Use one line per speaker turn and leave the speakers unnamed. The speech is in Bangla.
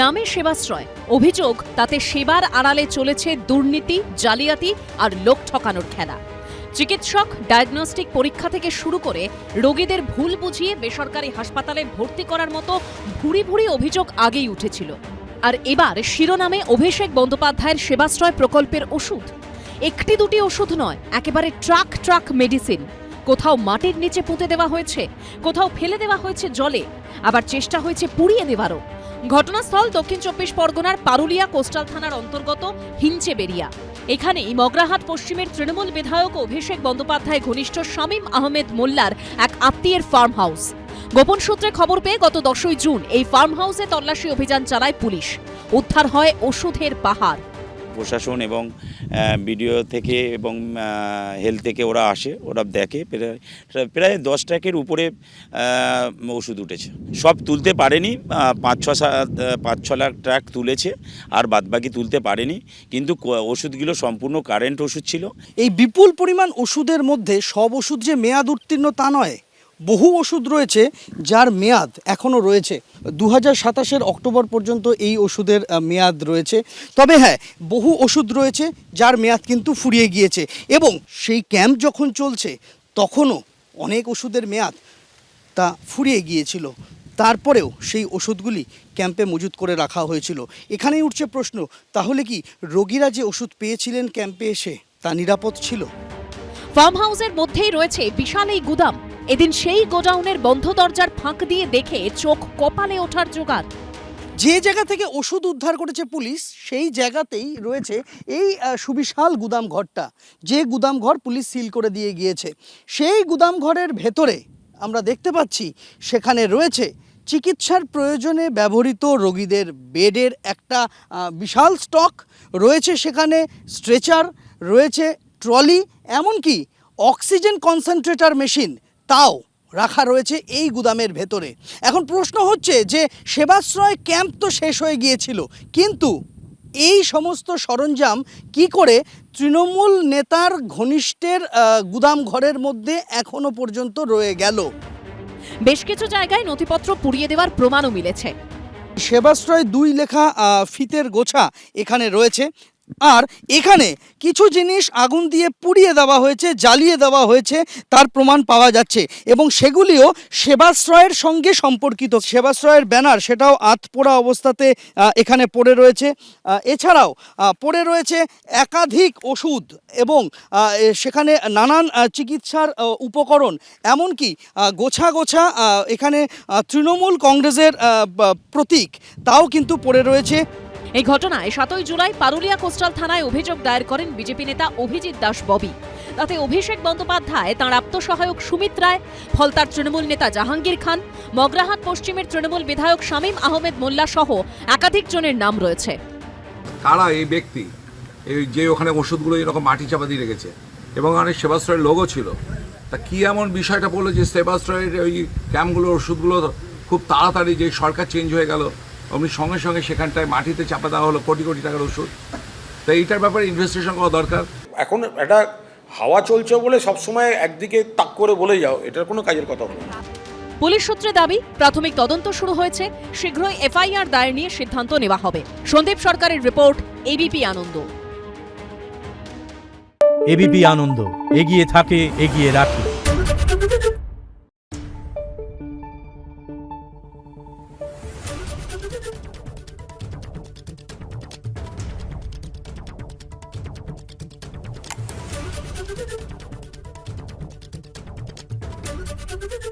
নামে সেবাশ্রয়, অভিযোগ তাতে সেবার আড়ালে চলেছে দুর্নীতি, জালিয়াতি আর লোক ঠকানোর খেলা। চিকিৎসক, ডায়াগনস্টিক পরীক্ষা থেকে শুরু করে রোগীদের ভুল বুঝিয়ে বেসরকারি হাসপাতালে ভর্তি করার মতো ভুরি ভুরি অভিযোগ আগেই উঠেছিল। আর এবার শিরোনামে অভিষেক বন্দ্যোপাধ্যায়ের সেবাশ্রয় প্রকল্পের ওষুধ। একটি দুটি ওষুধ নয়, একেবারে ট্রাক ট্রাক মেডিসিন। কোথাও মাটির নিচে পুঁতে দেওয়া হয়েছে, কোথাও ফেলে দেওয়া হয়েছে জলে, আবার চেষ্টা হয়েছে পুড়িয়ে দেওয়ারও। ঘটনাস্থল দক্ষিণ ২৪ পরগনার পারুলিয়া কোস্টাল থানার অন্তর্গত হিঞ্চেবেরিয়া। এখানেই মগরাহাট পশ্চিমের তৃণমূল বিধায়ক অভিষেক বন্দ্যোপাধ্যায় ঘনিষ্ঠ শামীম আহমেদ মোল্লার এক আত্মীয়ের ফার্ম হাউস। গোপন সূত্রে খবর পেয়ে গত ১০ই জুন এই ফার্ম হাউসে তল্লাশি অভিযান চালায় পুলিশ। উদ্ধার হয় ওষুধের পাহাড়।
প্রশাসন এবং বিডিও থেকে এবং হেলথ থেকে ওরা আসে, ওরা দেখে প্রায় 10 ট্রাকের উপরে ওষুধ উঠেছে। সব তুলতে পারেনি, ৫-৬ লাখ ট্রাক তুলেছে, আর বাদবাকি তুলতে পারেনি। কিন্তু ওষুধগুলো সম্পূর্ণ কারেন্ট ওষুধ ছিল।
এই বিপুল পরিমাণ ওষুধের মধ্যে সব ওষুধ যে মেয়াদ উত্তীর্ণ তা নয়, বহু ওষুধ রয়েছে যার মেয়াদ এখনও রয়েছে। 2027 অক্টোবর পর্যন্ত এই ওষুধের মেয়াদ রয়েছে। তবে হ্যাঁ, বহু ওষুধ রয়েছে যার মেয়াদ কিন্তু ফুরিয়ে গিয়েছে, এবং সেই ক্যাম্প যখন চলছে তখনও অনেক ওষুধের মেয়াদ তা ফুরিয়ে গিয়েছিল। তারপরেও সেই ওষুধগুলি ক্যাম্পে মজুত করে রাখা হয়েছিল। এখানেই উঠছে প্রশ্ন, তাহলে কি রোগীরা যে ওষুধ পেয়েছিলেন ক্যাম্পে এসে তা নিরাপদ ছিল?
ফার্ম হাউসের মধ্যেই রয়েছে বিশাল এই গুদাম। এদিন সেই গোডাউনের বন্ধ দরজার ফাঁক দিয়ে দেখে চোখ কপালে ওঠার জোগাড়।
যে জায়গা থেকে ওষুধ উদ্ধার করেছে পুলিশ, সেই জায়গাতেই রয়েছে এই সুবিশাল গুদাম ঘরটা, যে গুদাম ঘর পুলিশ সিল করে দিয়ে গিয়েছে। সেই গুদাম ঘরের ভেতরে আমরা দেখতে পাচ্ছি সেখানে রয়েছে চিকিৎসার প্রয়োজনে ব্যবহৃত রোগীদের বেডের একটা বিশাল স্টক রয়েছে। সেখানে স্ট্রেচার রয়েছে, ট্রলি, এমনকি অক্সিজেন কনসেন্ট্রেটর মেশিন তাও রাখা রয়েছে এই গুদামের ভেতরে। এখন প্রশ্ন হচ্ছে যে সেবাশ্রয় ক্যাম্প তো শেষ হয়ে গিয়েছিল, কিন্তু এই সমস্ত সরঞ্জাম কি করে তৃণমূল নেতার ঘনিষ্ঠের গুদাম ঘরের মধ্যে এখনো পর্যন্ত রয়ে গেল?
বেশ কিছু জায়গায় নথিপত্র পুড়িয়ে দেওয়ার প্রমাণও মিলেছে।
সেবাশ্রয় ২ লেখা ফিতের গোছা এখানে রয়েছে, আর এখানে কিছু জিনিস আগুন দিয়ে পুড়িয়ে দেওয়া হয়েছে, জ্বালিয়ে দেওয়া হয়েছে, তার প্রমাণ পাওয়া যাচ্ছে, এবং সেগুলিও সেবাশ্রয়ের সঙ্গে সম্পর্কিত। সেবাশ্রয়ের ব্যানার সেটাও আধপোড়া অবস্থাতে এখানে পড়ে রয়েছে। এছাড়াও পড়ে রয়েছে একাধিক ওষুধ, এবং সেখানে নানান চিকিৎসার উপকরণ, এমনকি গোছা গোছা এখানে তৃণমূল কংগ্রেসের প্রতীক তাও কিন্তু পড়ে রয়েছে।
এই ঘটনায় ৭ই জুলাই পারুলিয়া কোস্টাল থানায় অভিযোগ দায়ের করেন বিজেপি নেতা অভিজিৎ দাস ববি। তাতে অভিষেক বন্দ্যোপাধ্যায়, তাঁর আত্মসহায়ক সুমিত রায়, ফলতার তৃণমূল নেতা জাহাঙ্গীর খান, মগরাহাট পশ্চিমের তৃণমূল বিধায়ক শামীম আহমেদ মোল্লা সহ একাধিক জনের নাম রয়েছে।
কারা এই ব্যক্তি, এই যে ওখানে ওষুধগুলো এরকম মাটি চাপা দিয়ে রেখেছে, এবং অনেক সেবাশ্রয়ের লোগো ছিল, তা কি এমন বিষয়টা বললো যে সেবাশ্রয়ের ওই ক্যাম্পগুলোর ওষুধগুলো খুব তাড়াতাড়ি, যে সরকার চেঞ্জ হয়ে গেল অমনি সঙ্গে সঙ্গে সেখানটায় মাটিতে চাপা দেওয়া হলো কোটি কোটি টাকার ওষুধ? তো এইটার ব্যাপারে ইনভেস্টিগেশন করা দরকার।
এখন একটা হাওয়া চলছে বলে সবসময় একদিকে তাক করে বলে যাও, এটার কোনো কাজের কথা নয়।
পুলিশ সূত্রে দাবি, প্রাথমিক তদন্ত শুরু হয়েছে, শীঘ্রই এফআইআর দায়ের নিয়ে সিদ্ধান্ত নেওয়া হবে। সন্দীপ সরকারের রিপোর্ট, এবিপি আনন্দ।
এবিপি আনন্দ, এগিয়ে থাকে, এগিয়ে রাখে।
Thank you.